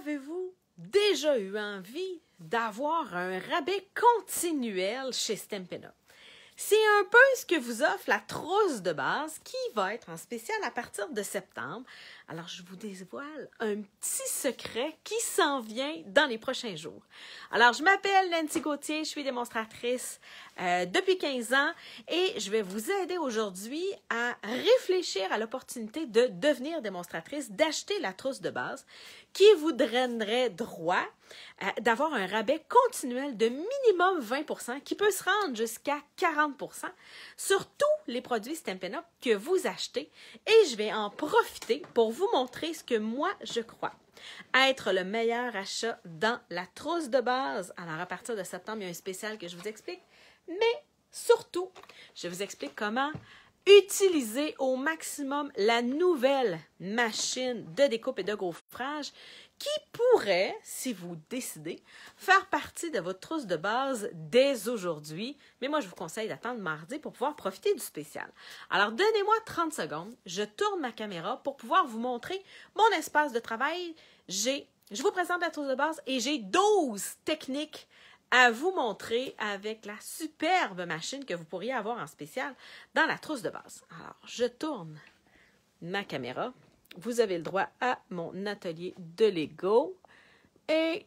Avez-vous déjà eu envie d'avoir un rabais continuel chez Stampin' Up? C'est un peu ce que vous offre la trousse de base qui va être en spécial à partir de septembre. Alors, je vous dévoile un petit secret qui s'en vient dans les prochains jours. Alors, je m'appelle Nancy Gauthier, je suis démonstratrice depuis 15 ans et je vais vous aider aujourd'hui à réfléchir à l'opportunité de devenir démonstratrice, d'acheter la trousse de base qui vous donnerait droit d'avoir un rabais continuel de minimum 20 qui peut se rendre jusqu'à 40 sur tous les produits Stampin' Up que vous achetez et je vais en profiter pour vous montrer ce que moi je crois être le meilleur achat dans la trousse de base. Alors à partir de septembre, il y a un spécial que je vous explique, mais surtout, je vous explique comment utiliser au maximum la nouvelle machine de découpe et de gaufrage qui pourrait, si vous décidez, faire partie de votre trousse de base dès aujourd'hui. Mais moi, je vous conseille d'attendre mardi pour pouvoir profiter du spécial. Alors, donnez-moi 30 secondes. Je tourne ma caméra pour pouvoir vous montrer mon espace de travail. Je vous présente la trousse de base et j'ai 12 techniques à vous montrer avec la superbe machine que vous pourriez avoir en spécial dans la trousse de base. Alors, je tourne ma caméra. Vous avez le droit à mon atelier de Lego. Et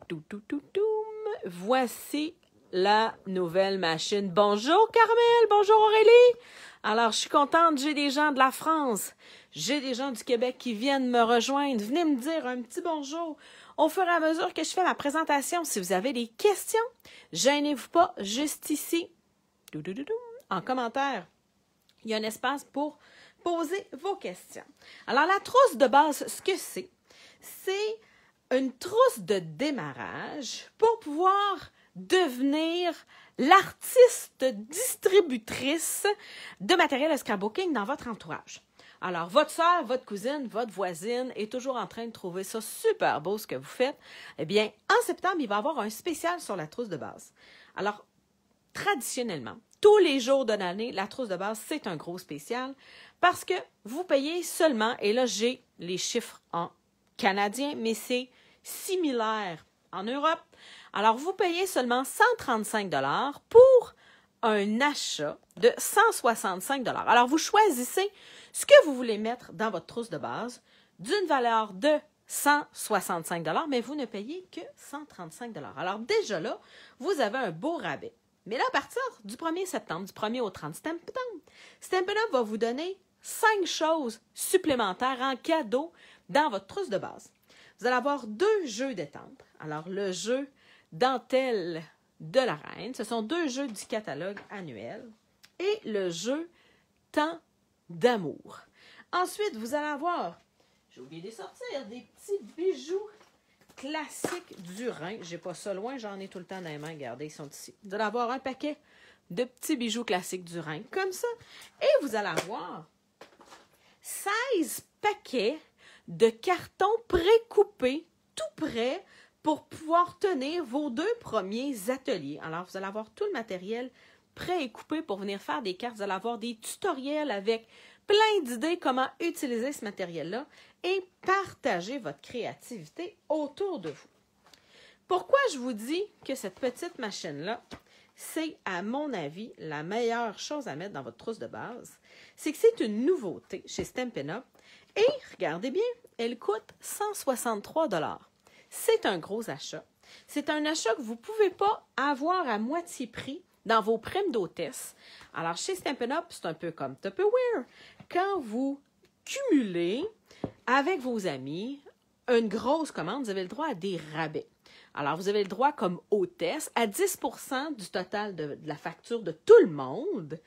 voici la nouvelle machine. Bonjour Carmel, bonjour Aurélie. Alors, je suis contente, j'ai des gens de la France, j'ai des gens du Québec qui viennent me rejoindre. Venez me dire un petit bonjour au fur et à mesure que je fais ma présentation. Si vous avez des questions, gênez-vous pas, juste ici, en commentaire, il y a un espace pour poser vos questions. Alors, la trousse de base, ce que c'est une trousse de démarrage pour pouvoir devenir l'artiste distributrice de matériel de scrapbooking dans votre entourage. Alors, votre soeur, votre cousine, votre voisine est toujours en train de trouver ça super beau ce que vous faites. Eh bien, en septembre, il va y avoir un spécial sur la trousse de base. Alors, traditionnellement, tous les jours de l'année, la trousse de base, c'est un gros spécial parce que vous payez seulement, et là, j'ai les chiffres en canadien, mais c'est similaire en Europe. Alors, vous payez seulement 135 $ pour un achat de 165 $. Alors, vous choisissez ce que vous voulez mettre dans votre trousse de base d'une valeur de 165 $, mais vous ne payez que 135 $. Alors, déjà là, vous avez un beau rabais. Mais là, à partir du 1er septembre, du 1er au 30 septembre, Stampin' Up va vous donner 5 choses supplémentaires en cadeau dans votre trousse de base. Vous allez avoir 2 jeux détente. Alors, le jeu Dentelle de la Reine, ce sont 2 jeux du catalogue annuel, et le jeu Temps d'amour. Ensuite, vous allez avoir, j'ai oublié de les sortir, des petits bijoux classiques du Rhin. J'ai pas ça loin, j'en ai tout le temps dans les mains. Regardez, ils sont ici. Vous allez avoir un paquet de petits bijoux classiques du Rhin, comme ça. Et vous allez avoir 16 paquets de cartons précoupés, tout prêts pour pouvoir tenir vos 2 premiers ateliers. Alors, vous allez avoir tout le matériel prêt et coupé pour venir faire des cartes. Vous allez avoir des tutoriels avec plein d'idées comment utiliser ce matériel-là et partager votre créativité autour de vous. Pourquoi je vous dis que cette petite machine-là, c'est, à mon avis, la meilleure chose à mettre dans votre trousse de base? C'est que c'est une nouveauté chez Stampin' Up et, regardez bien, elle coûte 163 $. C'est un gros achat. C'est un achat que vous ne pouvez pas avoir à moitié prix dans vos primes d'hôtesse. Alors, chez Stampin' Up, c'est un peu comme Tupperware. Quand vous cumulez avec vos amis une grosse commande, vous avez le droit à des rabais. Alors, vous avez le droit comme hôtesse à 10 % du total de la facture de tout le monde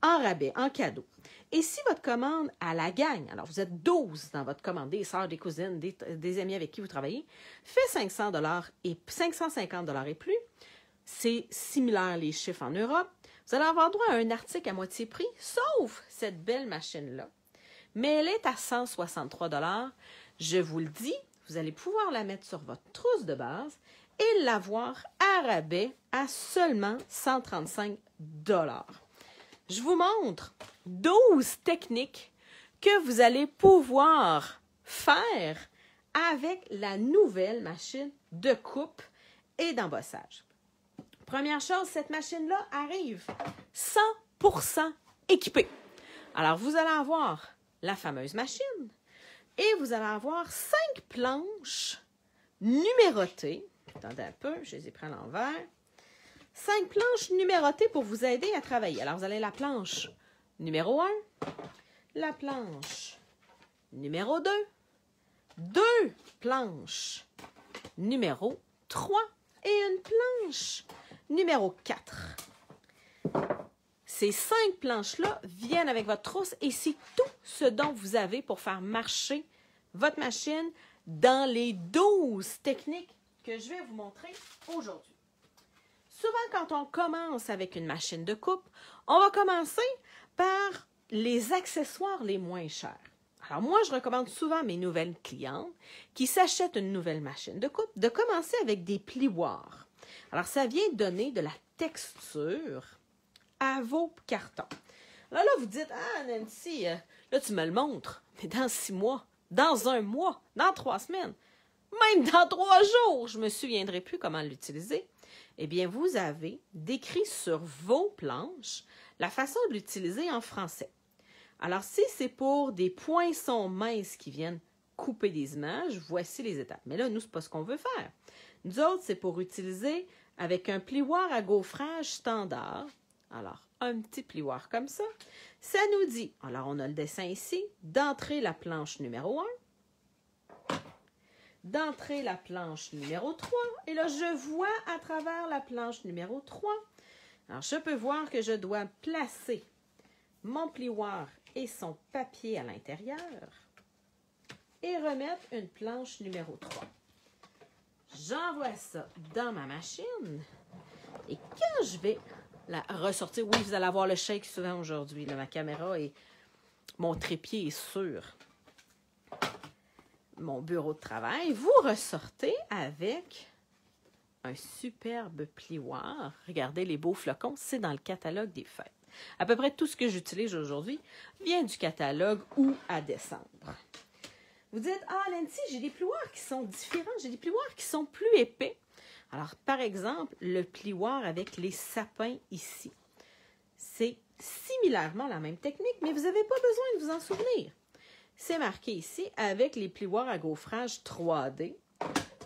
en rabais, en cadeau. Et si votre commande à la gagne, alors vous êtes 12 dans votre commande, des sœurs, des cousines, des amis avec qui vous travaillez, fait 500 $ et 550 $ et plus, c'est similaire les chiffres en Europe, vous allez avoir droit à un article à moitié prix, sauf cette belle machine-là. Mais elle est à 163 $. Je vous le dis, vous allez pouvoir la mettre sur votre trousse de base et l'avoir à rabais à seulement 135 $. Je vous montre 12 techniques que vous allez pouvoir faire avec la nouvelle machine de coupe et d'embossage. Première chose, cette machine-là arrive 100% équipée. Alors, vous allez avoir la fameuse machine et vous allez avoir 5 planches numérotées. Attendez un peu, je les ai pris à l'envers. 5 planches numérotées pour vous aider à travailler. Alors, vous avez la planche numéro 1, la planche numéro 2, 2 planches numéro 3 et une planche numéro 4. Ces 5 planches-là viennent avec votre trousse et c'est tout ce dont vous avez pour faire marcher votre machine dans les 12 techniques que je vais vous montrer aujourd'hui. Souvent, quand on commence avec une machine de coupe, on va commencer par les accessoires les moins chers. Alors moi, je recommande souvent à mes nouvelles clientes qui s'achètent une nouvelle machine de coupe de commencer avec des plioirs. Alors, ça vient donner de la texture à vos cartons. Alors là, vous dites, ah Nancy, là tu me le montres, mais dans 6 mois, dans 1 mois, dans 3 semaines, même dans 3 jours, je ne me souviendrai plus comment l'utiliser. Eh bien, vous avez décrit sur vos planches la façon de l'utiliser en français. Alors, si c'est pour des poinçons minces qui viennent couper des images, voici les étapes. Mais là, nous, ce n'est pas ce qu'on veut faire. Nous autres, c'est pour utiliser avec un plioir à gaufrage standard. Alors, un petit plioir comme ça. Ça nous dit, alors on a le dessin ici, d'entrer la planche numéro 1, d'entrer la planche numéro 3, et là, je vois à travers la planche numéro 3. Alors, je peux voir que je dois placer mon plioir et son papier à l'intérieur et remettre une planche numéro 3. J'envoie ça dans ma machine et quand je vais la ressortir, oui, vous allez avoir le shake souvent aujourd'hui, ma caméra et mon trépied est sur mon bureau de travail, vous ressortez avec un superbe plioir. Regardez les beaux flocons, c'est dans le catalogue des fêtes. À peu près tout ce que j'utilise aujourd'hui vient du catalogue ou à décembre. Vous dites, ah Nancy, j'ai des plioirs qui sont différents, j'ai des plioirs qui sont plus épais. Alors, par exemple, le plioir avec les sapins ici. C'est similairement la même technique, mais vous n'avez pas besoin de vous en souvenir. C'est marqué ici avec les plioirs à gaufrage 3D.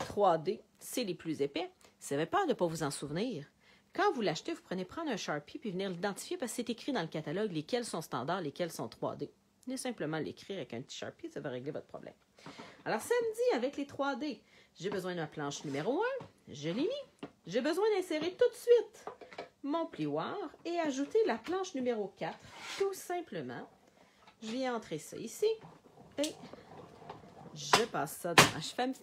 3D, c'est les plus épais. Si vous avez peur de ne pas vous en souvenir, quand vous l'achetez, vous prenez prendre un Sharpie puis venir l'identifier parce que c'est écrit dans le catalogue lesquels sont standards, lesquels sont 3D. Venez simplement l'écrire avec un petit Sharpie, ça va régler votre problème. Alors, ça me dit avec les 3D, j'ai besoin de ma planche numéro 1, je l'ai mis. J'ai besoin d'insérer tout de suite mon plioir et ajouter la planche numéro 4, tout simplement. Je viens entrer ça ici et je passe ça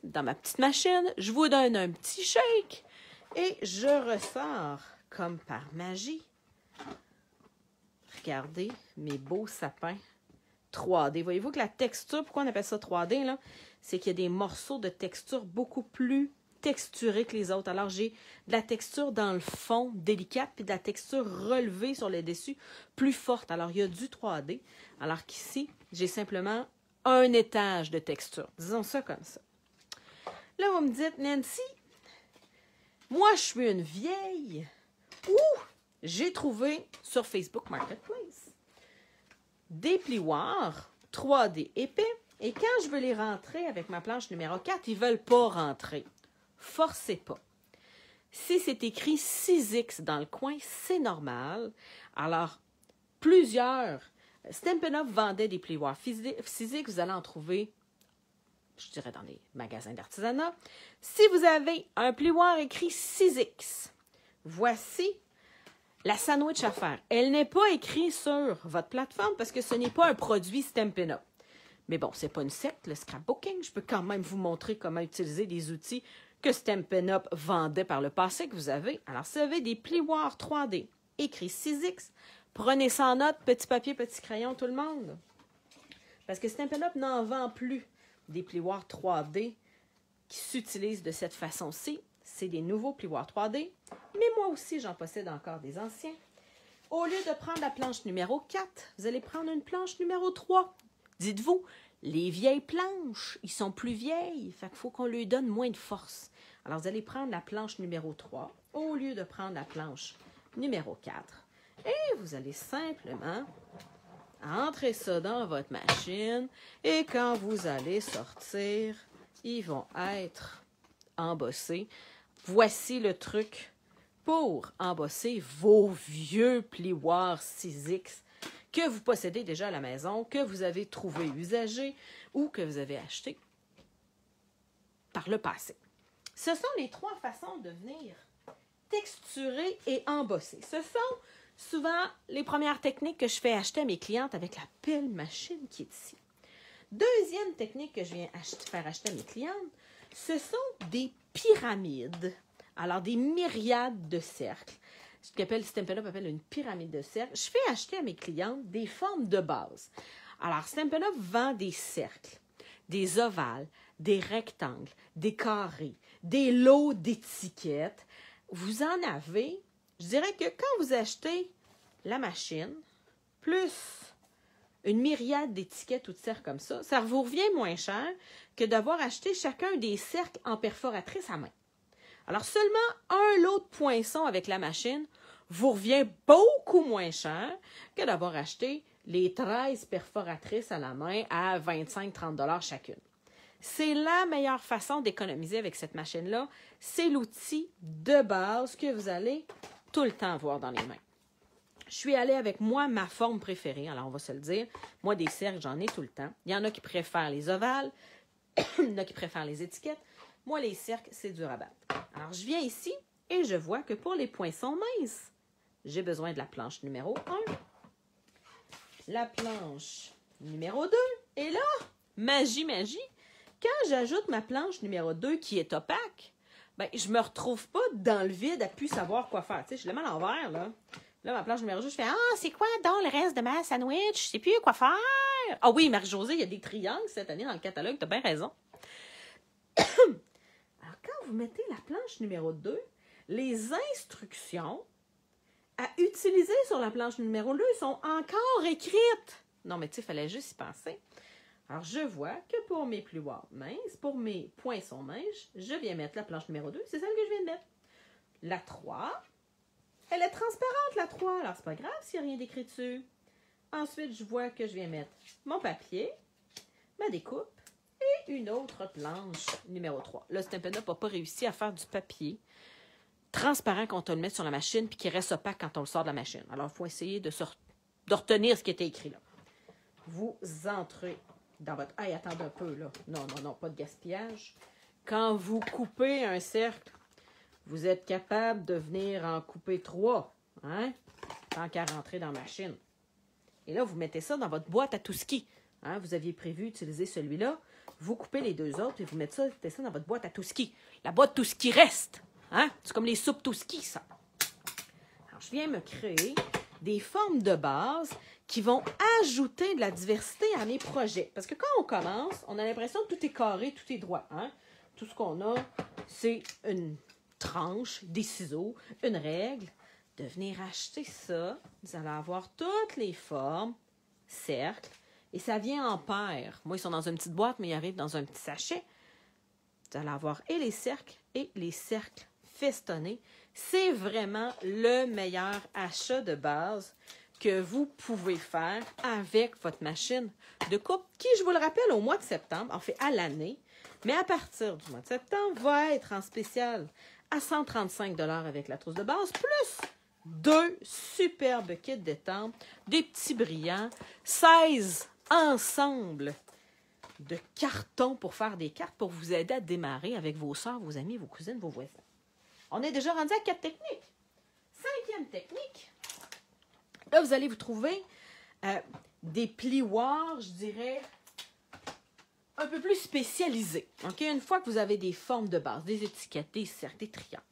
dans ma petite machine. Je vous donne un petit shake et je ressors comme par magie. Regardez mes beaux sapins 3D. Voyez-vous que la texture, pourquoi on appelle ça 3D, là? C'est qu'il y a des morceaux de texture beaucoup plus texturés que les autres. Alors, j'ai de la texture dans le fond délicate puis de la texture relevée sur le dessus plus forte. Alors, il y a du 3D. Alors qu'ici, j'ai simplement un étage de texture. Disons ça comme ça. Là, vous me dites, Nancy, moi, je suis une vieille. J'ai trouvé sur Facebook Marketplace des plioirs 3D épais et quand je veux les rentrer avec ma planche numéro 4, ils ne veulent pas rentrer. Forcez pas. Si c'est écrit 6X dans le coin, c'est normal. Alors, plusieurs, Stampin' Up! Vendait des plioirs 6X, vous allez en trouver, je dirais, dans les magasins d'artisanat. Si vous avez un plioir écrit 6X, voici la sandwich à faire. Elle n'est pas écrite sur votre plateforme parce que ce n'est pas un produit Stampin' Up! Mais bon, c'est pas une secte, le scrapbooking. Je peux quand même vous montrer comment utiliser des outils que Stampin' Up! Vendait par le passé que vous avez. Alors, si vous avez des plioirs 3D écrits 6X, prenez ça en note, petit papier, petit crayon, tout le monde. Parce que Stampin' Up! N'en vend plus des plioirs 3D qui s'utilisent de cette façon-ci. C'est des nouveaux plioirs 3D. Mais moi aussi, j'en possède encore des anciens. Au lieu de prendre la planche numéro 4, vous allez prendre une planche numéro 3. Dites-vous, Les vieilles planches, ils sont plus vieilles, fait qu'il faut qu'on lui donne moins de force. Alors, vous allez prendre la planche numéro 3 au lieu de prendre la planche numéro 4. Et vous allez simplement entrer ça dans votre machine. Et quand vous allez sortir, ils vont être embossés. Voici le truc pour embosser vos vieux plioirs 6X que vous possédez déjà à la maison, que vous avez trouvé usagé ou que vous avez acheté par le passé. Ce sont les 3 façons de venir texturer et embosser. Ce sont souvent les premières techniques que je fais acheter à mes clientes avec la belle machine qui est ici. Deuxième technique que je viens faire acheter à mes clientes, ce sont des pyramides. Alors, des myriades de cercles. Ce qu'appelle Stampin' Up appelle une pyramide de cercles. Je fais acheter à mes clientes des formes de base. Alors, Stampin' Up vend des cercles, des ovales, des rectangles, des carrés, des lots d'étiquettes. Vous en avez, je dirais que quand vous achetez la machine, plus une myriade d'étiquettes ou de cercles comme ça vous revient moins cher que d'avoir acheté chacun des cercles en perforatrice à main. Alors, seulement un lot de poinçons avec la machine vous revient beaucoup moins cher que d'avoir acheté les 13 perforatrices à la main à 25-30 $ chacune. C'est la meilleure façon d'économiser avec cette machine-là. C'est l'outil de base que vous allez tout le temps avoir dans les mains. Je suis allée avec moi ma forme préférée, alors on va se le dire. Moi, des cercles, j'en ai tout le temps. Il y en a qui préfèrent les ovales, il y en a qui préfèrent les étiquettes. Moi, les cercles, c'est dur à battre. Alors, je viens ici et je vois que pour les poinçons minces, j'ai besoin de la planche numéro 1, la planche numéro 2. Et là, magie, quand j'ajoute ma planche numéro 2 qui est opaque, ben, je me retrouve pas dans le vide à plus savoir quoi faire. Tu sais, je l'ai mal à l'envers, là. Là, ma planche numéro 2, je fais « Ah, c'est quoi donc le reste de ma sandwich? Je sais plus quoi faire. » Ah oui, Marie-Josée, il y a des triangles cette année dans le catalogue, tu as bien raison. Alors, quand vous mettez la planche numéro 2, les instructions à utiliser sur la planche numéro 2 sont encore écrites. Non, mais tu sais, il fallait juste y penser. Alors, je vois que pour mes plioirs minces, pour mes poinçons minces, je viens mettre la planche numéro 2. C'est celle que je viens de mettre. La 3, elle est transparente, la 3. Alors, c'est pas grave s'il n'y a rien d'écrit dessus. Ensuite, je vois que je viens mettre mon papier, ma découpe et une autre planche numéro 3. Là, Stampin' Up n'a pas réussi à faire du papier transparent quand on le met sur la machine puis qui reste opaque quand on le sort de la machine. Alors, il faut essayer de retenir ce qui était écrit là. Vous entrez dans votre... Hey, attendez un peu, là. Non, pas de gaspillage. Quand vous coupez un cercle, vous êtes capable de venir en couper 3, hein? Tant qu'à rentrer dans la machine. Et là, vous mettez ça dans votre boîte à tout ski. Hein? Vous aviez prévu utiliser celui-là. Vous coupez les 2 autres et vous mettez ça dans votre boîte à tout ski. La boîte tout ski reste. Hein? C'est comme les soupes tout ski, ça. Alors, je viens me créer des formes de base qui vont ajouter de la diversité à mes projets. Parce que quand on commence, on a l'impression que tout est carré, tout est droit. Hein? Tout ce qu'on a, c'est une tranche, des ciseaux, une règle. De venir acheter ça, vous allez avoir toutes les formes, cercles, et ça vient en paire. Moi, ils sont dans une petite boîte, mais ils arrivent dans un petit sachet. Vous allez avoir et les cercles festonnés. C'est vraiment le meilleur achat de base que vous pouvez faire avec votre machine de coupe, qui, je vous le rappelle, au mois de septembre, en fait à l'année, mais à partir du mois de septembre, va être en spécial à 135 $ avec la trousse de base, plus 2 superbes kits d'étampe, des petits brillants, 16 ensembles de cartons pour faire des cartes pour vous aider à démarrer avec vos soeurs, vos amis, vos cousines, vos voisins. On est déjà rendu à 4 techniques. 5e technique. Là, vous allez vous trouver des plioirs, je dirais, un peu plus spécialisés. Okay? Une fois que vous avez des formes de base, des étiquettes, des cercles, des triangles,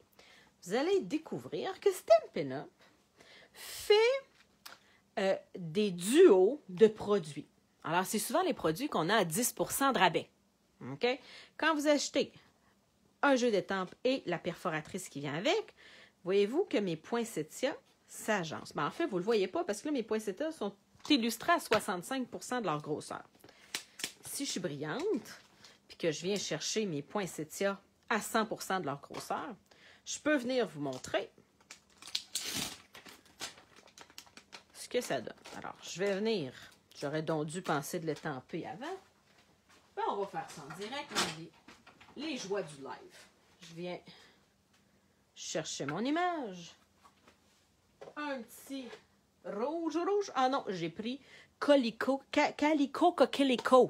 vous allez découvrir que Stampin' Up fait des duos de produits. Alors, c'est souvent les produits qu'on a à 10 % de rabais. Okay? Quand vous achetez un jeu d'étampes et la perforatrice qui vient avec, voyez-vous que mes poinsettias s'agencent. Mais en fait, vous ne le voyez pas parce que là, mes poinsettias sont illustrés à 65 % de leur grosseur. si je suis brillante, puis que je viens chercher mes poinsettias à 100% de leur grosseur, je peux venir vous montrer ce que ça donne. Alors, je vais venir, j'aurais donc dû penser de l'étamper avant. Ben, on va faire ça en direct, les joies du live. Je viens chercher mon image. Un petit rouge. Ah non, j'ai pris Calico Coquelico.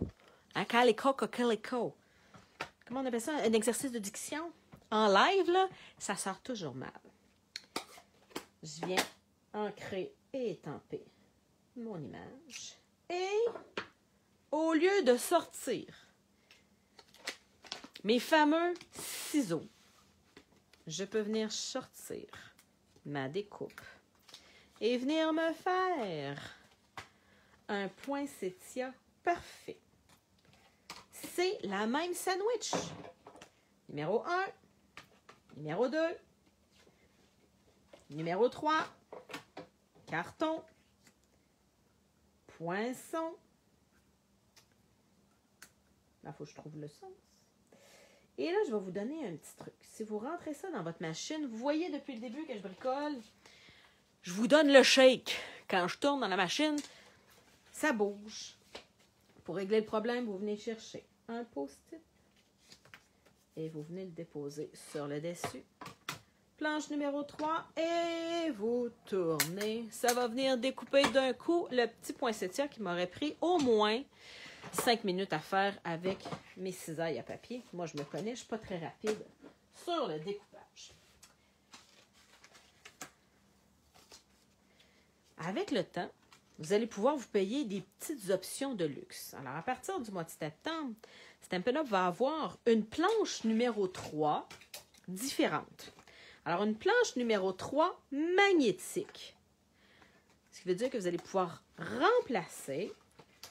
Hein, Calico Coquelico. Comment on appelle ça? Un exercice de diction. En live, là, ça sort toujours mal. Je viens ancrer et étamper mon image. Et au lieu de sortir mes fameux ciseaux, je peux venir sortir ma découpe et venir me faire un poinsettia parfait. C'est la même sandwich. Numéro 1, numéro 2, numéro 3, carton, poinçon. Là, il faut que je trouve le sens. Et là, je vais vous donner un petit truc. Si vous rentrez ça dans votre machine, vous voyez depuis le début que je bricole, je vous donne le shake. Quand je tourne dans la machine, ça bouge. Pour régler le problème, vous venez chercher un post-it et vous venez le déposer sur le dessus. Planche numéro 3 et vous tournez. Ça va venir découper d'un coup le petit poinsettia qui m'aurait pris au moins 5 minutes à faire avec mes cisailles à papier. Moi, je me connais, je ne suis pas très rapide sur le découpage. Avec le temps, vous allez pouvoir vous payer des petites options de luxe. Alors, à partir du mois de septembre, Stampin' Up va avoir une planche numéro 3 différente. Alors, une planche numéro 3 magnétique. Ce qui veut dire que vous allez pouvoir remplacer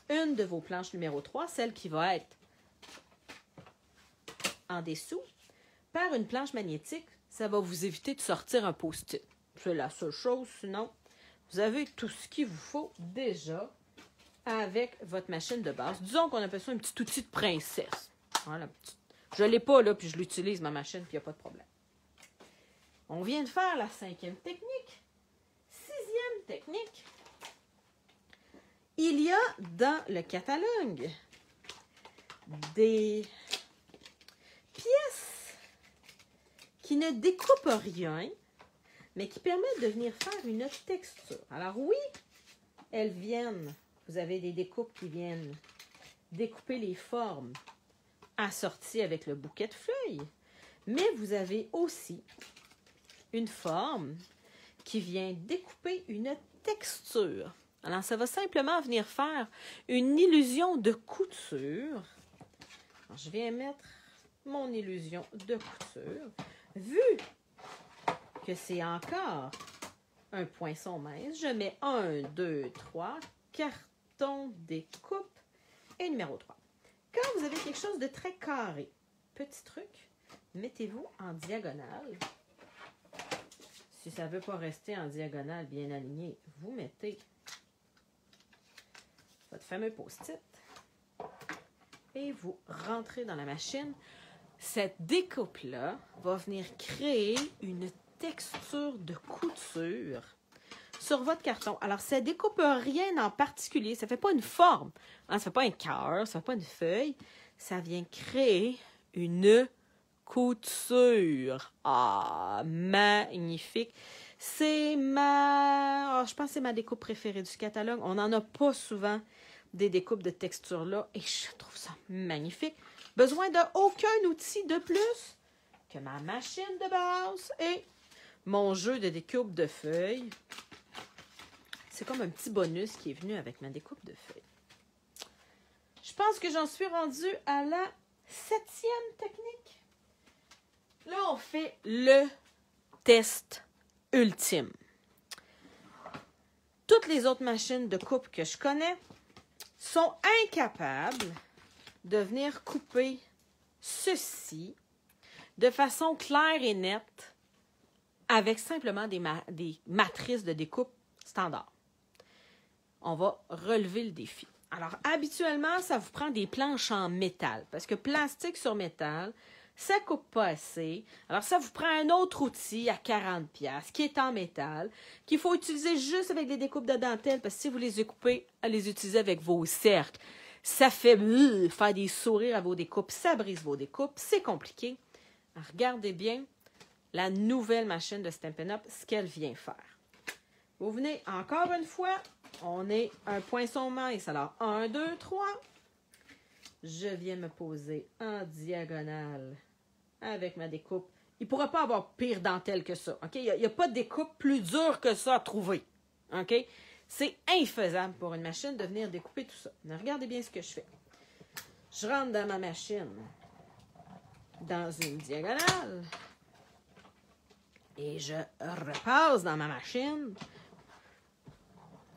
une de vos planches numéro 3, celle qui va être en dessous, par une planche magnétique. Ça va vous éviter de sortir un post-it. C'est la seule chose, sinon, vous avez tout ce qu'il vous faut déjà avec votre machine de base. Disons qu'on appelle ça un petit outil de princesse. Voilà, je ne l'ai pas là, puis je l'utilise, ma machine, puis il n'y a pas de problème. On vient de faire la 5e technique. 6e technique. Il y a dans le catalogue des pièces qui ne découpent rien, mais qui permettent de venir faire une texture. Alors oui, elles viennent, vous avez des découpes qui viennent découper les formes assorties avec le bouquet de feuilles, mais vous avez aussi une forme qui vient découper une texture. Alors, ça va simplement venir faire une illusion de couture. Alors, je viens mettre mon illusion de couture. Vu que c'est encore un poinçon mince, je mets 1, 2, 3, carton découpe et numéro 3. Quand vous avez quelque chose de très carré, petit truc, mettez-vous en diagonale. Si ça ne veut pas rester en diagonale bien aligné, vous mettez votre fameux post-it et vous rentrez dans la machine. Cette découpe-là va venir créer une texture de couture sur votre carton. Alors, ça ne découpe rien en particulier. Ça ne fait pas une forme. Hein, ça ne fait pas un cœur, ça ne fait pas une feuille. Ça vient créer une couture. Ah, magnifique. C'est je pense que c'est ma découpe préférée du catalogue. On n'en a pas souvent des découpes de texture là et je trouve ça magnifique. Besoin d'aucun outil de plus que ma machine de base et mon jeu de découpe de feuilles. C'est comme un petit bonus qui est venu avec ma découpe de feuilles. Je pense que j'en suis rendue à la 7e technique. Là, on fait le test ultime. Toutes les autres machines de coupe que je connais sont incapables de venir couper ceci de façon claire et nette avec simplement des matrices de découpe standard. On va relever le défi. Alors, habituellement, ça vous prend des planches en métal, parce que plastique sur métal, ça ne coupe pas assez. Alors, ça vous prend un autre outil à 40$ qui est en métal, qu'il faut utiliser juste avec des découpes de dentelle, parce que si vous les découpez, les utilisez avec vos cercles. Ça fait faire des sourires à vos découpes, ça brise vos découpes, c'est compliqué. Alors, regardez bien la nouvelle machine de Stampin' Up, ce qu'elle vient faire. Vous venez encore une fois, on est un poinçon mince. Alors, 1, 2, 3. Je viens me poser en diagonale avec ma découpe. Il ne pourra pas avoir pire dentelle que ça. OK? Il n'y a pas de découpe plus dure que ça à trouver. OK? C'est infaisable pour une machine de venir découper tout ça. Mais regardez bien ce que je fais. Je rentre dans ma machine, dans une diagonale, et je repasse dans ma machine.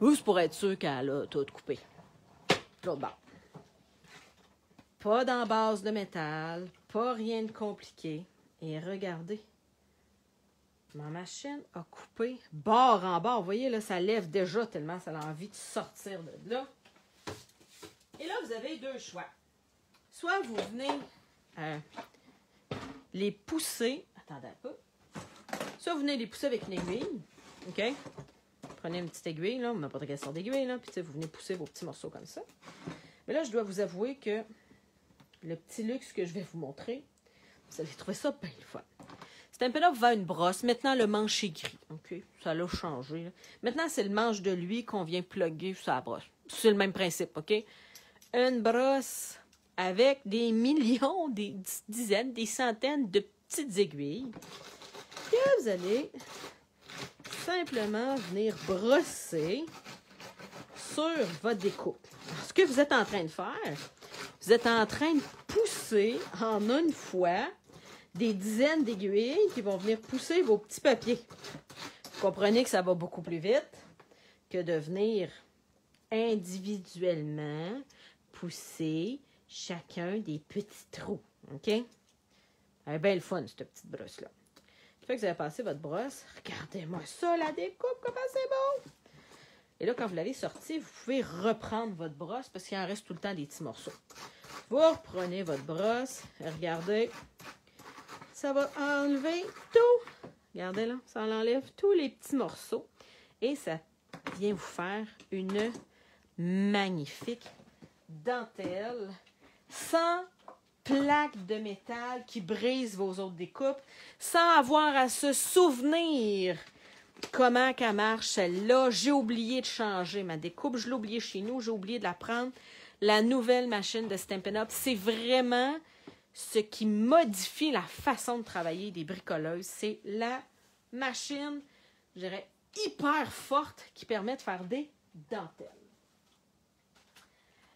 Juste pour être sûr qu'elle a tout coupé. L'autre bord. Pas d'embase de métal, pas rien de compliqué. Et regardez, ma machine a coupé bord en bord. Vous voyez, là, ça lève déjà tellement ça a envie de sortir de là. Et là, vous avez deux choix. Soit vous venez les pousser. Attendez un peu. Soit vous venez les pousser avec une aiguille. OK? Prenez une petite aiguille, là, n'importe quelle sorte d'aiguille, là, puis vous venez pousser vos petits morceaux comme ça. Mais là, je dois vous avouer que le petit luxe que je vais vous montrer, vous allez trouver ça bien le fun. Stampin' Up vend une brosse. Maintenant, le manche est gris. OK? Ça l'a changé. Là. Maintenant, c'est le manche de lui qu'on vient plugger sur la brosse. C'est le même principe, OK? Une brosse avec des millions, des dizaines, des centaines de petites aiguilles. Puis vous allez simplement venir brosser sur votre découpe. Alors, ce que vous êtes en train de faire, vous êtes en train de pousser en une fois des dizaines d'aiguilles qui vont venir pousser vos petits papiers. Vous comprenez que ça va beaucoup plus vite que de venir individuellement pousser chacun des petits trous. OK? Elle est bien le fun, cette petite brosse-là. Fait que vous avez passé votre brosse. Regardez-moi ça, la découpe, comment c'est beau! Et là, quand vous l'avez sorti, vous pouvez reprendre votre brosse parce qu'il en reste tout le temps des petits morceaux. Vous reprenez votre brosse. Et regardez, ça va enlever tout. Regardez là, ça enlève tous les petits morceaux. Et ça vient vous faire une magnifique dentelle sans plaques de métal qui brisent vos autres découpes, sans avoir à se souvenir comment qu'elle marche celle-là. J'ai oublié de changer ma découpe, je l'ai oublié chez nous, j'ai oublié de la prendre. La nouvelle machine de Stampin' Up, c'est vraiment ce qui modifie la façon de travailler des bricoleuses. C'est la machine, je dirais, hyper forte qui permet de faire des dentelles.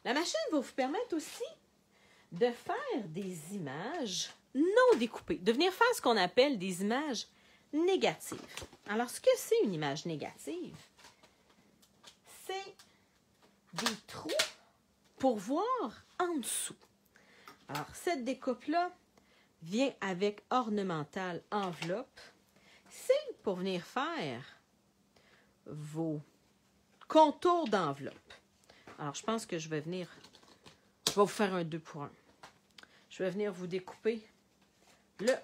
La machine va vous permettre aussi de faire des images non découpées, de venir faire ce qu'on appelle des images négatives. Alors, ce que c'est une image négative? C'est des trous pour voir en dessous. Alors, cette découpe-là vient avec ornemental enveloppe. C'est pour venir faire vos contours d'enveloppe. Alors, je pense que je vais vous faire un 2 pour 1. Je vais venir vous découper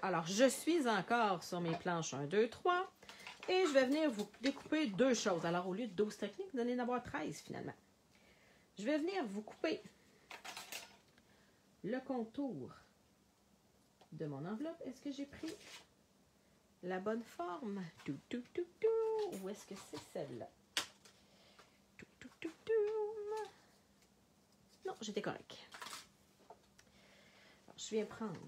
alors, je suis encore sur mes planches 1, 2, 3. Et je vais venir vous découper deux choses. Alors, au lieu de 12 techniques, vous allez en avoir 13 finalement. Je vais venir vous couper le contour de mon enveloppe. Est-ce que j'ai pris la bonne forme? Où est-ce que c'est celle-là? Non, j'étais correct. Alors, je viens prendre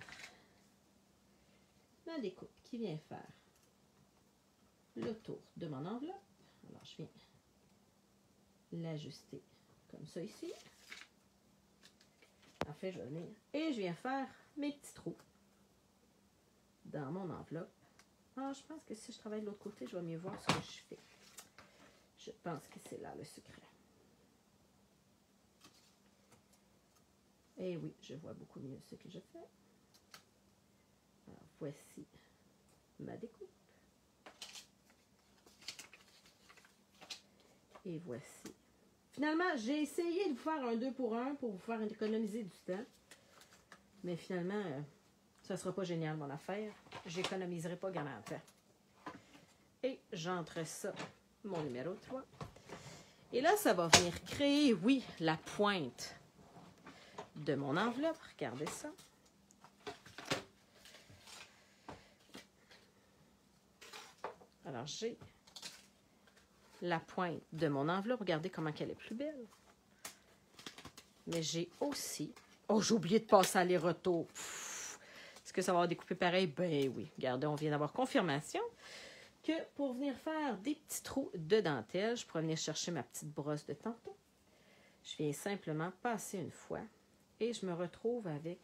ma découpe qui vient faire le tour de mon enveloppe. Alors, je viens l'ajuster comme ça ici. En fait, je vais venir et je viens faire mes petits trous dans mon enveloppe. Ah, je pense que si je travaille de l'autre côté, je vais mieux voir ce que je fais. Je pense que c'est là le secret. Et oui, je vois beaucoup mieux ce que je fais. Alors, voici ma découpe. Et voici Finalement, j'ai essayé de vous faire un 2 pour 1 pour vous faire économiser du temps. Mais finalement, ça ne sera pas génial, mon affaire. J'économiserai pas grand temps. Et j'entre ça, mon numéro 3. Et là, ça va venir créer, oui, la pointe de mon enveloppe. Regardez ça. Alors, j'ai la pointe de mon enveloppe. Regardez comment elle est plus belle. Mais j'ai aussi... Oh, j'ai oublié de passer aller-retour. Est-ce que ça va découper pareil? Ben oui. Regardez, on vient d'avoir confirmation que pour venir faire des petits trous de dentelle, je pourrais venir chercher ma petite brosse de tantôt. Je viens simplement passer une fois et je me retrouve avec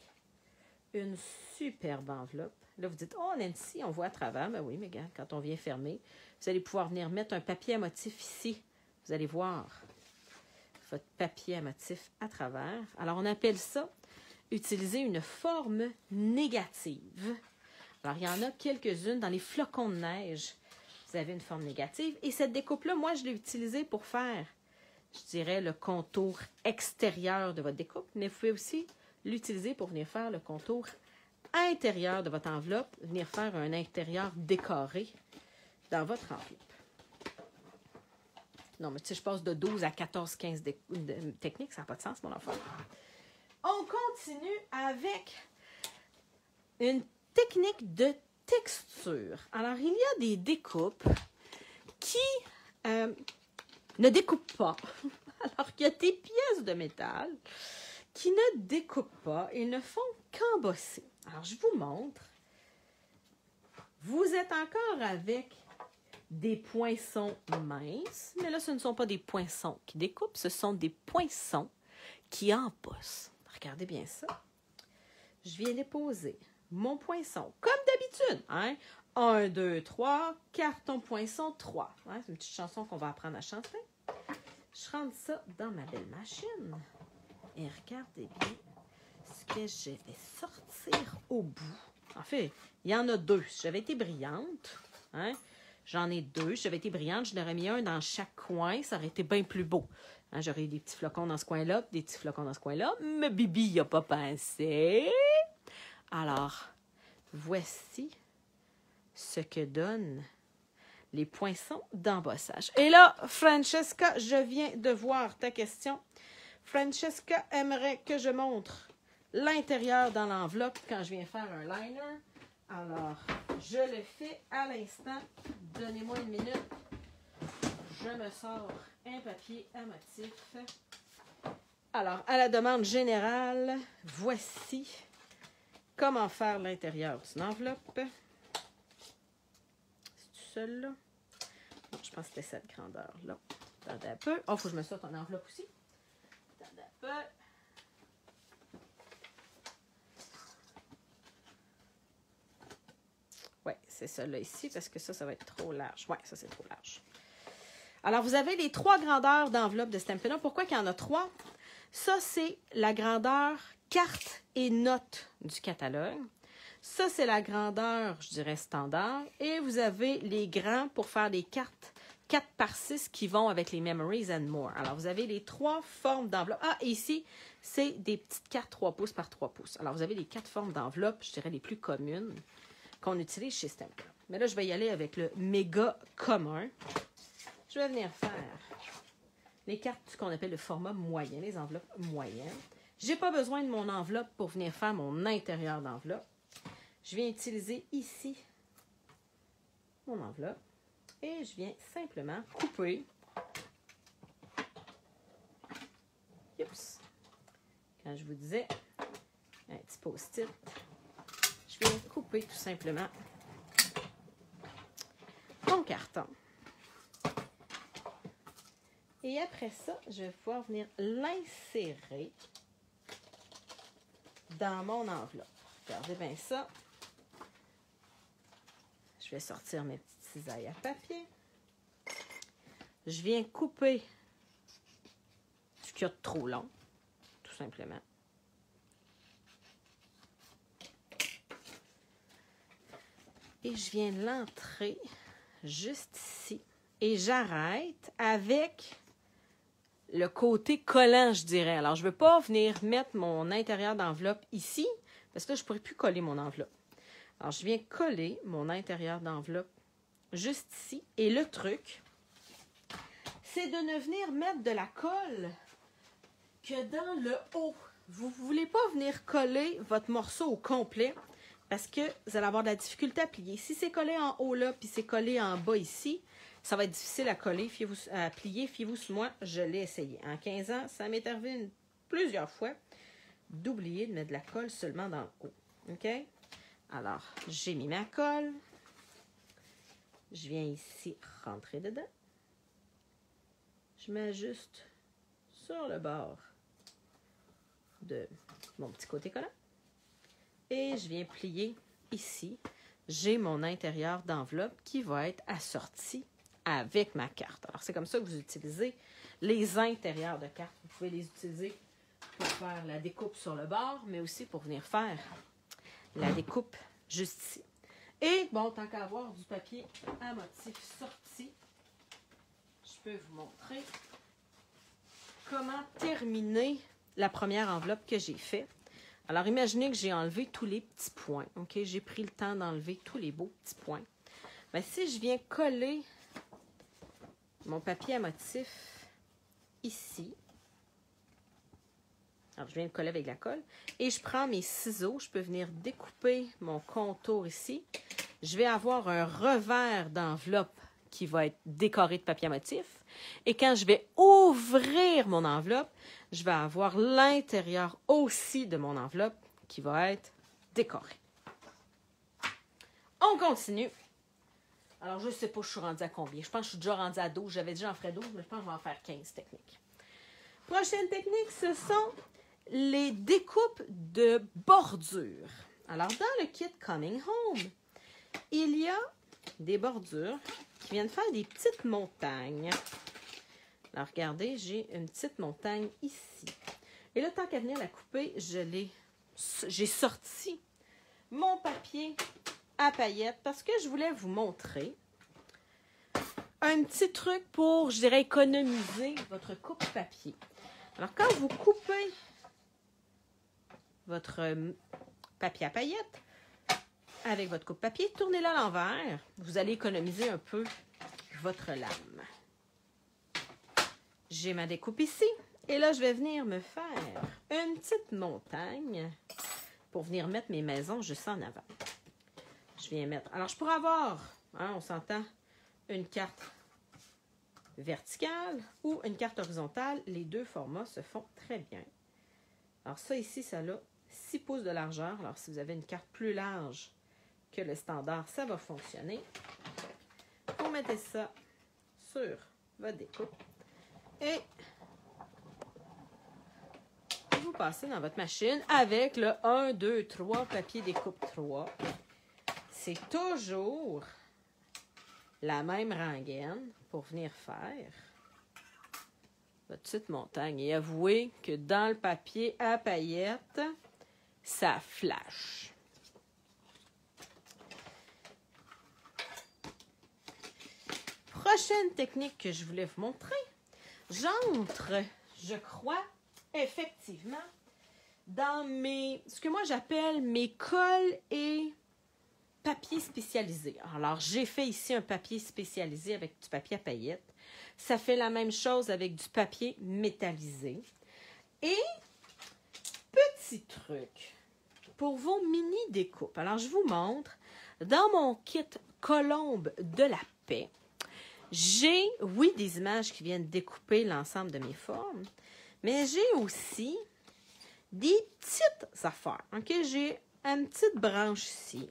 une superbe enveloppe. Là, vous dites, oh Nancy, on voit à travers. Ben oui, mais regarde, quand on vient fermer, vous allez pouvoir venir mettre un papier à motif ici. Vous allez voir votre papier à motif à travers. Alors, on appelle ça utiliser une forme négative. Alors, il y en a quelques-unes dans les flocons de neige. Vous avez une forme négative. Et cette découpe-là, moi, je l'ai utilisée pour faire, je dirais, le contour extérieur de votre découpe. Mais vous pouvez aussi l'utiliser pour venir faire le contour intérieur de votre enveloppe, venir faire un intérieur décoré dans votre enveloppe. Non, mais tu sais, je passe de 12 à 14, 15 techniques, ça n'a pas de sens, mon enfant. On continue avec une technique de texture. Alors, il y a des découpes qui ne découpent pas. Alors, il y a des pièces de métal qui ne découpent pas et ne font qu'embosser. Alors, je vous montre. Vous êtes encore avec des poinçons minces, mais là, ce ne sont pas des poinçons qui découpent, ce sont des poinçons qui embossent. Regardez bien ça. Je viens déposer mon poinçon, comme d'habitude. Hein? 1, 2, 3, carton poinçon 3. Hein? C'est une petite chanson qu'on va apprendre à chanter. Je rentre ça dans ma belle machine. Et regardez bien ce que je vais sortir au bout. En fait, il y en a 2. Si j'avais été brillante, hein? J'en ai 2. Si j'avais été brillante, je n'aurais mis un dans chaque coin. Ça aurait été bien plus beau. Hein, j'aurais eu des petits flocons dans ce coin-là, des petits flocons dans ce coin-là. Mais Bibi n'y a pas pensé. Alors, voici ce que donnent les poinçons d'embossage. Et là, Francesca, je viens de voir ta question. Francesca aimerait que je montre l'intérieur dans l'enveloppe quand je viens faire un liner. Alors, je le fais à l'instant. Donnez-moi une minute. Je me sors un papier à motif. Alors, à la demande générale, voici comment faire l'intérieur d'une enveloppe. C'est-tu celle-là? Non, je pense que c'était cette grandeur-là. Attendez un peu. Oh, il faut que je me sorte en enveloppe aussi. Attendez un peu. Oui, c'est celle-là ici, parce que ça va être trop large. Oui, ça, c'est trop large. Alors, vous avez les 3 grandeurs d'enveloppe de Stampin' Up. Pourquoi qu'il y en a 3? Ça, c'est la grandeur carte et notes du catalogue. Ça, c'est la grandeur, je dirais, standard. Et vous avez les grands pour faire des cartes 4 par 6 qui vont avec les Memories and More. Alors, vous avez les 3 formes d'enveloppe. Ah, et ici, c'est des petites cartes 3 pouces par 3 pouces. Alors, vous avez les 4 formes d'enveloppe, je dirais, les plus communes qu'on utilise chez Stampin' Up. Mais là, je vais y aller avec le méga commun. Je vais venir faire les cartes qu'on appelle le format moyen, les enveloppes moyennes. Je n'ai pas besoin de mon enveloppe pour venir faire mon intérieur d'enveloppe. Je viens utiliser ici mon enveloppe et je viens simplement couper. Oups. Quand je vous disais un petit post-it, je viens couper tout simplement mon carton. Et après ça, je vais pouvoir venir l'insérer dans mon enveloppe. Regardez bien ça. Je vais sortir mes petites cisailles à papier. Je viens couper ce qu'il y a de trop long, tout simplement. Et je viens l'entrer juste ici. Et j'arrête avec le côté collant, je dirais. Alors, je ne veux pas venir mettre mon intérieur d'enveloppe ici, parce que là, je ne pourrais plus coller mon enveloppe. Alors, je viens coller mon intérieur d'enveloppe juste ici. Et le truc, c'est de ne venir mettre de la colle que dans le haut. Vous ne voulez pas venir coller votre morceau au complet parce que vous allez avoir de la difficulté à plier. Si c'est collé en haut là, puis c'est collé en bas ici, ça va être difficile à coller, à plier. Fiez-vous sur moi, je l'ai essayé. En 15 ans, ça m'est arrivé plusieurs fois d'oublier de mettre de la colle seulement dans le haut. OK? Alors, j'ai mis ma colle. Je viens ici rentrer dedans. Je m'ajuste sur le bord de mon petit côté collant. Et je viens plier ici. J'ai mon intérieur d'enveloppe qui va être assorti avec ma carte. Alors, c'est comme ça que vous utilisez les intérieurs de carte. Vous pouvez les utiliser pour faire la découpe sur le bord, mais aussi pour venir faire la découpe juste ici. Et, bon, tant qu'à avoir du papier à motif sorti, je peux vous montrer comment terminer la première enveloppe que j'ai faite. Alors, imaginez que j'ai enlevé tous les petits points. OK? J'ai pris le temps d'enlever tous les beaux petits points. Bien, si je viens coller mon papier à motif ici, alors je viens de coller avec la colle, et je prends mes ciseaux, je peux venir découper mon contour ici. Je vais avoir un revers d'enveloppe qui va être décoré de papier à motif. Et quand je vais ouvrir mon enveloppe, je vais avoir l'intérieur aussi de mon enveloppe qui va être décoré. On continue. Alors, je ne sais pas, je suis rendue à combien. Je pense que je suis déjà rendue à 12. J'avais déjà en fait 12, mais je pense que je vais en faire 15 techniques. Prochaine technique, ce sont les découpes de bordures. Alors, dans le kit Coming Home, il y a des bordures qui viennent faire des petites montagnes. Alors, regardez, j'ai une petite montagne ici. Et là, tant qu'à venir la couper, j'ai sorti mon papier à paillettes parce que je voulais vous montrer un petit truc pour, je dirais, économiser votre coupe papier. Alors, quand vous coupez votre papier à paillettes avec votre coupe papier, tournez-la à l'envers. Vous allez économiser un peu votre lame. J'ai ma découpe ici. Et là, je vais venir me faire une petite montagne pour venir mettre mes maisons juste en avant. Je viens mettre... Alors, je pourrais avoir, on s'entend, une carte verticale ou une carte horizontale. Les deux formats se font très bien. Alors, ça ici, ça a 6 pouces de largeur. Alors, si vous avez une carte plus large que le standard, ça va fonctionner. Vous mettez ça sur votre découpe et vous passez dans votre machine avec le 1, 2, 3, papier découpe 3. C'est toujours la même rengaine pour venir faire votre petite montagne. Et avouez que dans le papier à paillettes, ça flash. Prochaine technique que je voulais vous montrer, j'entre, je crois, effectivement, dans ce que moi j'appelle mes colles et papier spécialisé. Alors, j'ai fait ici un papier spécialisé avec du papier à paillettes. Ça fait la même chose avec du papier métallisé. Et, petit truc, pour vos mini découpes. Alors, je vous montre, dans mon kit Colombe de la paix, j'ai, oui, des images qui viennent découper l'ensemble de mes formes, mais j'ai aussi des petites affaires. OK? J'ai une petite branche ici.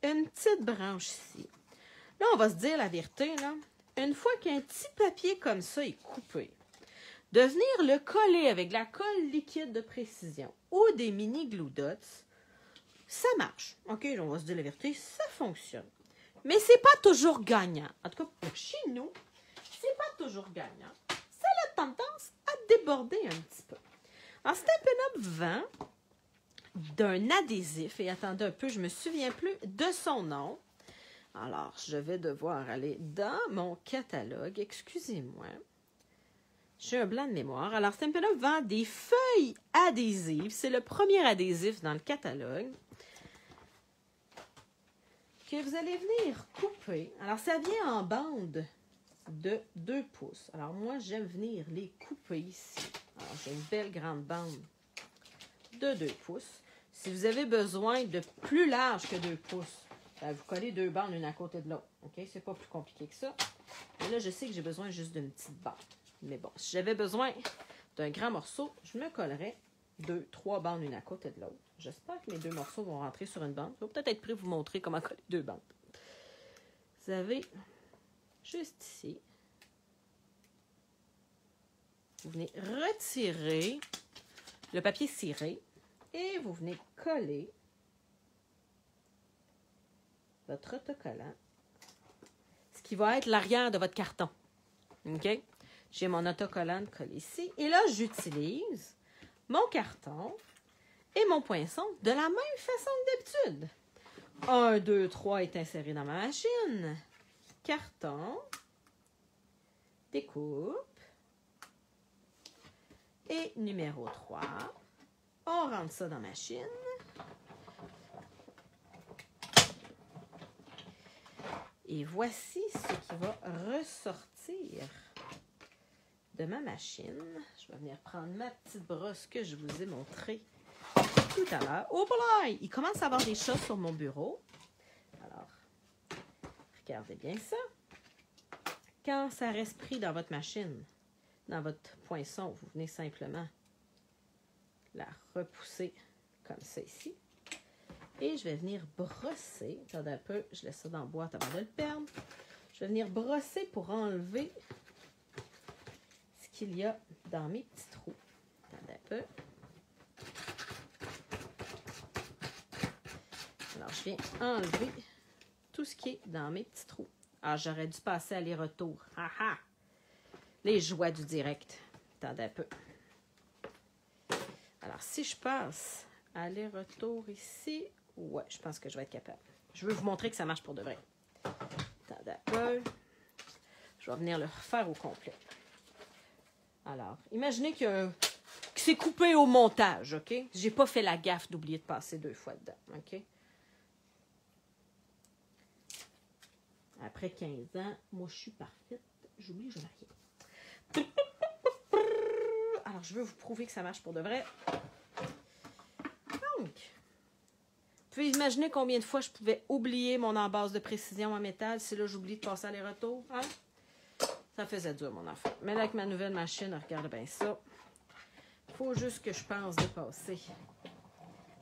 Une petite branche ici. Là, on va se dire la vérité, là. Une fois qu'un petit papier comme ça est coupé, de venir le coller avec de la colle liquide de précision ou des mini glue dots, ça marche. OK? On va se dire la vérité, ça fonctionne. Mais c'est pas toujours gagnant. En tout cas, pour chez nous, c'est pas toujours gagnant. Ça a la tendance à déborder un petit peu. Alors, c'est un penop 20 d'un adhésif. Et attendez un peu, je me souviens plus de son nom. Alors, je vais devoir aller dans mon catalogue. Excusez-moi. J'ai un blanc de mémoire. Alors, Stampin' Up vend des feuilles adhésives. C'est le premier adhésif dans le catalogue que vous allez venir couper. Alors, ça vient en bande de 2 pouces. Alors, moi, j'aime venir les couper ici. Alors, j'ai une belle grande bande de 2 pouces. Si vous avez besoin de plus large que 2 pouces, ben, vous collez 2 bandes l'une à côté de l'autre. OK? C'est pas plus compliqué que ça. Et là, je sais que j'ai besoin juste d'une petite bande. Mais bon, si j'avais besoin d'un grand morceau, je me collerais 2, 3 bandes l'une à côté de l'autre. J'espère que mes 2 morceaux vont rentrer sur une bande. Je vais peut-être être prêt à vous montrer comment coller 2 bandes. Vous avez juste ici. Vous venez retirer le papier ciré et vous venez coller votre autocollant, ce qui va être l'arrière de votre carton. OK? J'ai mon autocollant collé ici. Et là, j'utilise mon carton et mon poinçon de la même façon que d'habitude. 1, 2, 3 est inséré dans ma machine. Carton. Découpe. Et numéro 3. On rentre ça dans ma machine. Et voici ce qui va ressortir de ma machine. Je vais venir prendre ma petite brosse que je vous ai montrée tout à l'heure. Oh boy! Il commence à avoir des choses sur mon bureau. Alors, regardez bien ça. Quand ça reste pris dans votre machine, dans votre poinçon, vous venez simplement la repousser comme ça ici. Et je vais venir brosser. Attendez un peu, je laisse ça dans la boîte avant de le perdre. Je vais venir brosser pour enlever ce qu'il y a dans mes petits trous. Attendez un peu. Alors, je viens enlever tout ce qui est dans mes petits trous. Ah, j'aurais dû passer aller-retour. Ha ha! Les joies du direct. Attendez un peu. Alors, si je passe aller-retour ici, ouais, je pense que je vais être capable. Je veux vous montrer que ça marche pour de vrai. Attendez un peu. Je vais venir le refaire au complet. Alors, imaginez que c'est coupé au montage, OK? J'ai pas fait la gaffe d'oublier de passer 2 fois dedans, OK? Après 15 ans, moi, je suis parfaite. J'oublie jamais rien. Alors, je veux vous prouver que ça marche pour de vrai. Donc, vous pouvez imaginer combien de fois je pouvais oublier mon embase de précision en métal si là, j'oublie de passer aller-retour. Hein? Ça faisait dur, mon enfant. Mais là, avec ma nouvelle machine, regardez bien ça. Il faut juste que je pense de passer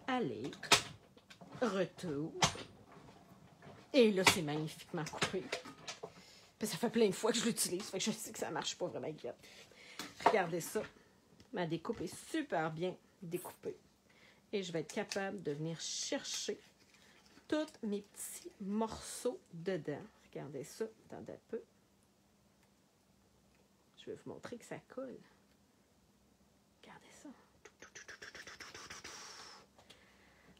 aller, retour. Et là, c'est magnifiquement coupé. Puis ça fait plein de fois que je l'utilise, fait que je sais que ça marche pas vraiment bien. Regardez ça. Ma découpe est super bien découpée. Et je vais être capable de venir chercher tous mes petits morceaux dedans. Regardez ça. Attendez un peu. Je vais vous montrer que ça colle. Regardez ça.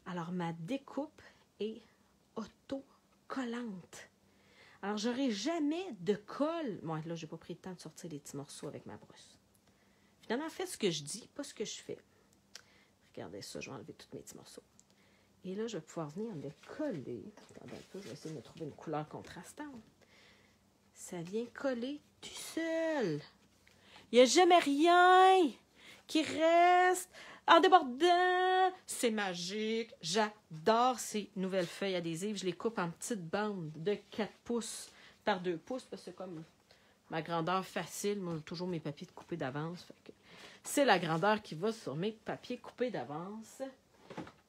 Alors, ma découpe est auto-collante. Alors, j'aurai jamais de colle. Bon, là, j'ai pas pris le temps de sortir les petits morceaux avec ma brosse. Finalement, faites ce que je dis, pas ce que je fais. Regardez ça, je vais enlever tous mes petits morceaux. Et là, je vais pouvoir venir le coller. Attendez un peu, je vais essayer de me trouver une couleur contrastante. Ça vient coller tout seul. Il n'y a jamais rien qui reste en débordant. C'est magique. J'adore ces nouvelles feuilles adhésives. Je les coupe en petites bandes de 4 pouces par 2 pouces parce que c'est comme ma grandeur facile. Moi, j'ai toujours mes papiers de couper d'avance. C'est la grandeur qui va sur mes papiers coupés d'avance.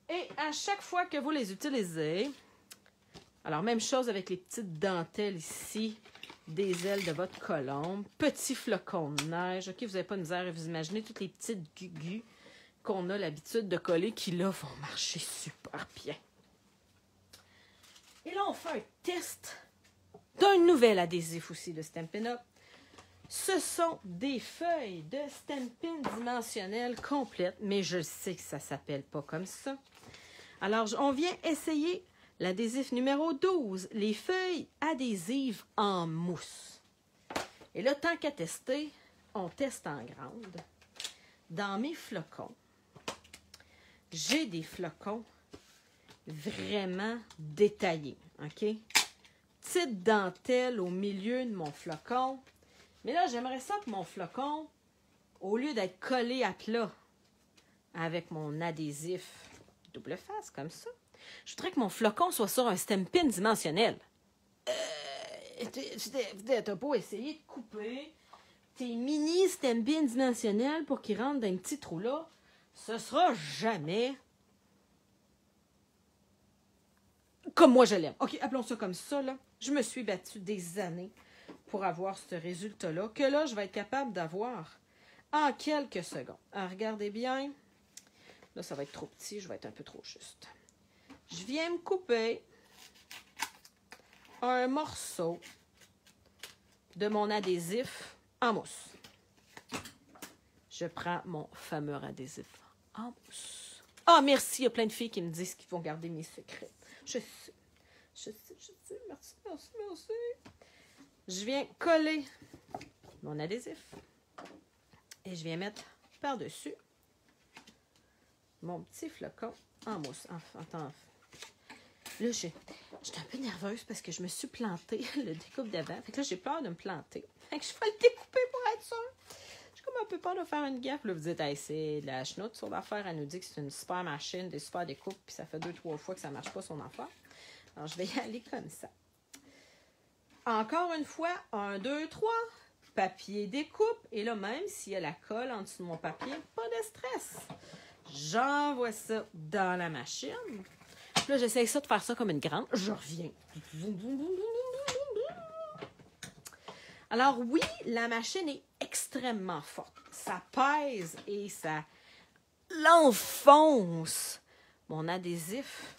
Et à chaque fois que vous les utilisez, alors même chose avec les petites dentelles ici, des ailes de votre colombe, petits flocons de neige. OK, vous n'avez pas de misère à vous imaginer toutes les petites gugus qu'on a l'habitude de coller qui, là, vont marcher super bien. Et là, on fait un test d'un nouvel adhésif aussi de Stampin' Up. Ce sont des feuilles de Stampin' dimensionnelles complètes, mais je sais que ça ne s'appelle pas comme ça. Alors, on vient essayer l'adhésif numéro 12, les feuilles adhésives en mousse. Et là, tant qu'à tester, on teste en grande. Dans mes flocons, j'ai des flocons vraiment détaillés, OK? Petite dentelle au milieu de mon flocon. Mais là, j'aimerais ça que mon flocon, au lieu d'être collé à plat avec mon adhésif double face, comme ça, je voudrais que mon flocon soit sur un stampin dimensionnel. T'as pas essayé de couper tes mini stampins dimensionnels pour qu'ils rentrent dans un petit trou là? Ce sera jamais comme moi je l'aime. OK, appelons ça comme ça, là. Je me suis battue des années pour avoir ce résultat-là, que là, je vais être capable d'avoir en quelques secondes. Alors, regardez bien. Là, ça va être trop petit, je vais être un peu trop juste. Je viens me couper un morceau de mon adhésif en mousse. Je prends mon fameux adhésif en mousse. Ah, merci, il y a plein de filles qui me disent qu'ils vont garder mes secrets. Je sais, merci. Je viens coller mon adhésif et je viens mettre par-dessus mon petit flocon en mousse. Attends. Là, j'étais un peu nerveuse parce que je me suis plantée le découpe d'avant. Fait que là, j'ai peur de me planter. Fait que je vais le découper pour être sûre. J'ai comme un peu peur de faire une gaffe. Là, vous dites, hey, c'est de la chenoute son affaire. Elle nous dit que c'est une super machine, des super découpes, puis ça fait 2-3 fois que ça ne marche pas son affaire. Alors, je vais y aller comme ça. Encore une fois, 1, 2, 3, papier découpe. Et là, même s'il y a la colle en dessous de mon papier, pas de stress. J'envoie ça dans la machine. Puis là, j'essaie ça de faire ça comme une grande. Je reviens. Alors oui, la machine est extrêmement forte. Ça pèse et ça l'enfonce mon adhésif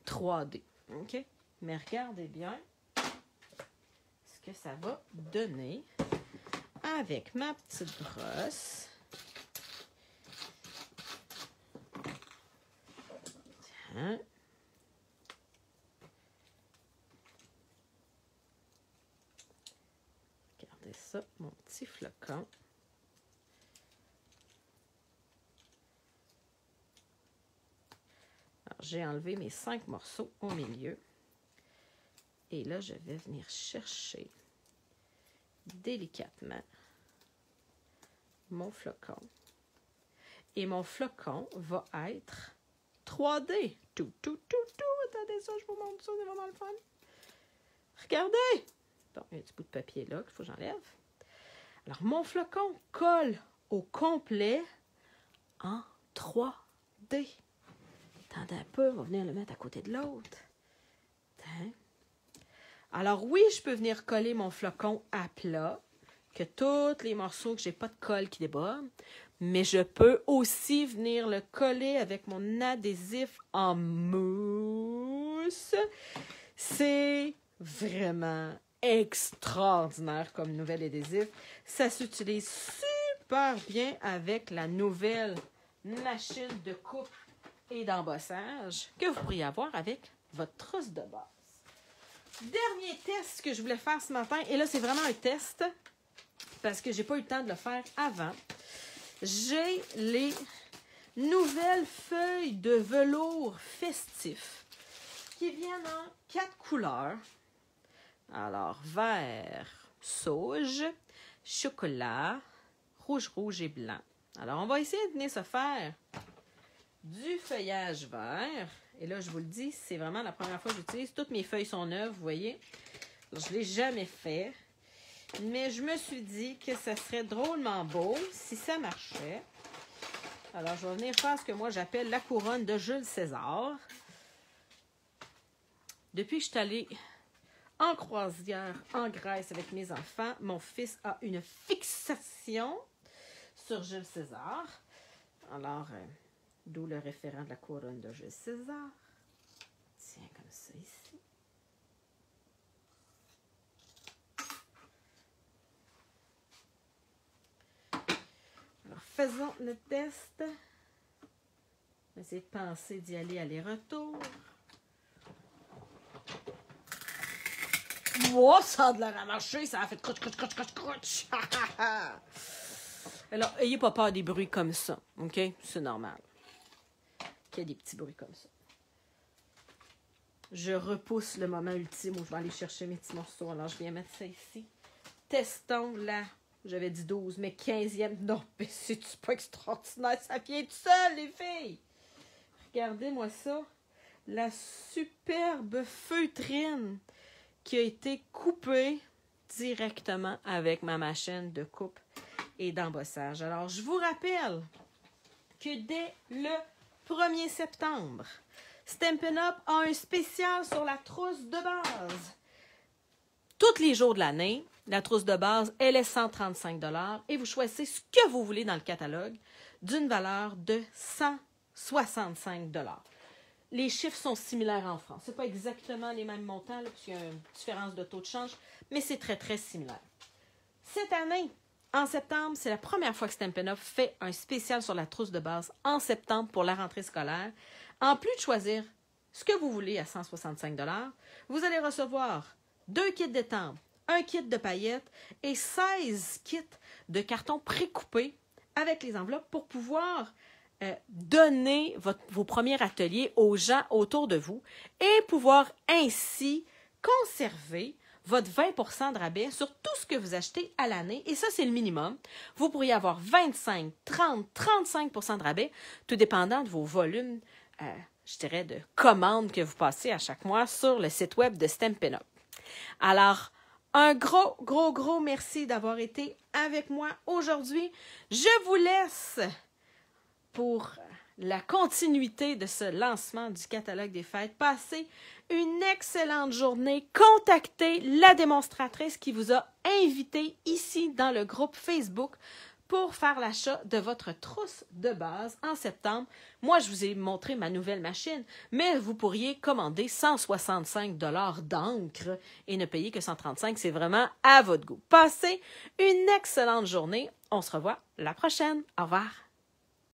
3D. OK? Mais regardez bien ce que ça va donner avec ma petite brosse. Tiens. Regardez ça, mon petit flocon. Alors, j'ai enlevé mes 5 morceaux au milieu. Et là, je vais venir chercher délicatement mon flocon. Et mon flocon va être 3D. Tout. Attendez ça, je vous montre ça, c'est vraiment le fun. Regardez! Bon, il y a un petit bout de papier là qu'il faut que j'enlève. Alors, mon flocon colle au complet en 3D. Attendez un peu, on va venir le mettre à côté de l'autre. Alors oui, je peux venir coller mon flocon à plat, que tous les morceaux que j'ai pas de colle qui débordent, mais je peux aussi venir le coller avec mon adhésif en mousse. C'est vraiment extraordinaire comme nouvel adhésif. Ça s'utilise super bien avec la nouvelle machine de coupe et d'embossage que vous pourriez avoir avec votre trousse de base. Dernier test que je voulais faire ce matin, et là c'est vraiment un test parce que j'ai pas eu le temps de le faire avant. J'ai les nouvelles feuilles de velours festif qui viennent en 4 couleurs. Alors, vert, sauge, chocolat, rouge et blanc. Alors, on va essayer de venir se faire du feuillage vert. Et là, je vous le dis, c'est vraiment la première fois que j'utilise. Toutes mes feuilles sont neuves, vous voyez. Je ne l'ai jamais fait. Mais je me suis dit que ça serait drôlement beau si ça marchait. Alors, je vais venir faire ce que moi j'appelle la couronne de Jules César. Depuis que je suis allée en croisière en Grèce avec mes enfants, mon fils a une fixation sur Jules César. Alors, d'où le référent de la couronne de Jules César. Tiens, comme ça ici. Alors, faisons le test. On va essayer de penser d'y aller aller-retour. Wow, ça a de l'air à marcher, ça a fait croche. Alors, ayez pas peur des bruits comme ça, OK? C'est normal qu'il y ait des petits bruits comme ça. Je repousse le moment ultime où je vais aller chercher mes petits morceaux. Alors, je viens mettre ça ici. Testons là. J'avais dit 12, mais 15e. Non, mais c'est-tu pas extraordinaire? Ça vient tout seul, les filles! Regardez-moi ça. La superbe feutrine qui a été coupée directement avec ma machine de coupe et d'embossage. Alors, je vous rappelle que dès le 1er septembre, Stampin' Up a un spécial sur la trousse de base. Tous les jours de l'année, la trousse de base, elle est 135 $ et vous choisissez ce que vous voulez dans le catalogue d'une valeur de 165 $. Les chiffres sont similaires en France. Ce n'est pas exactement les mêmes montants, là, parce qu'il y a une différence de taux de change, mais c'est très, très similaire. Cette année, en septembre, c'est la première fois que Stampin' Up fait un spécial sur la trousse de base en septembre pour la rentrée scolaire. En plus de choisir ce que vous voulez à 165 $, vous allez recevoir 2 kits d'étampes, un kit de paillettes et 16 kits de carton précoupés avec les enveloppes pour pouvoir donner vos premiers ateliers aux gens autour de vous et pouvoir ainsi conserver votre 20 % de rabais sur tout ce que vous achetez à l'année. Et ça, c'est le minimum. Vous pourriez avoir 25, 30, 35 % de rabais, tout dépendant de vos volumes, je dirais, de commandes que vous passez à chaque mois sur le site web de Stampin' Up. Alors, un gros merci d'avoir été avec moi aujourd'hui. Je vous laisse pour la continuité de ce lancement du catalogue des fêtes. Passez une excellente journée. Contactez la démonstratrice qui vous a invité ici dans le groupe Facebook pour faire l'achat de votre trousse de base en septembre. Moi, je vous ai montré ma nouvelle machine, mais vous pourriez commander 165 $ d'encre et ne payer que 135 $. C'est vraiment à votre goût. Passez une excellente journée. On se revoit la prochaine. Au revoir.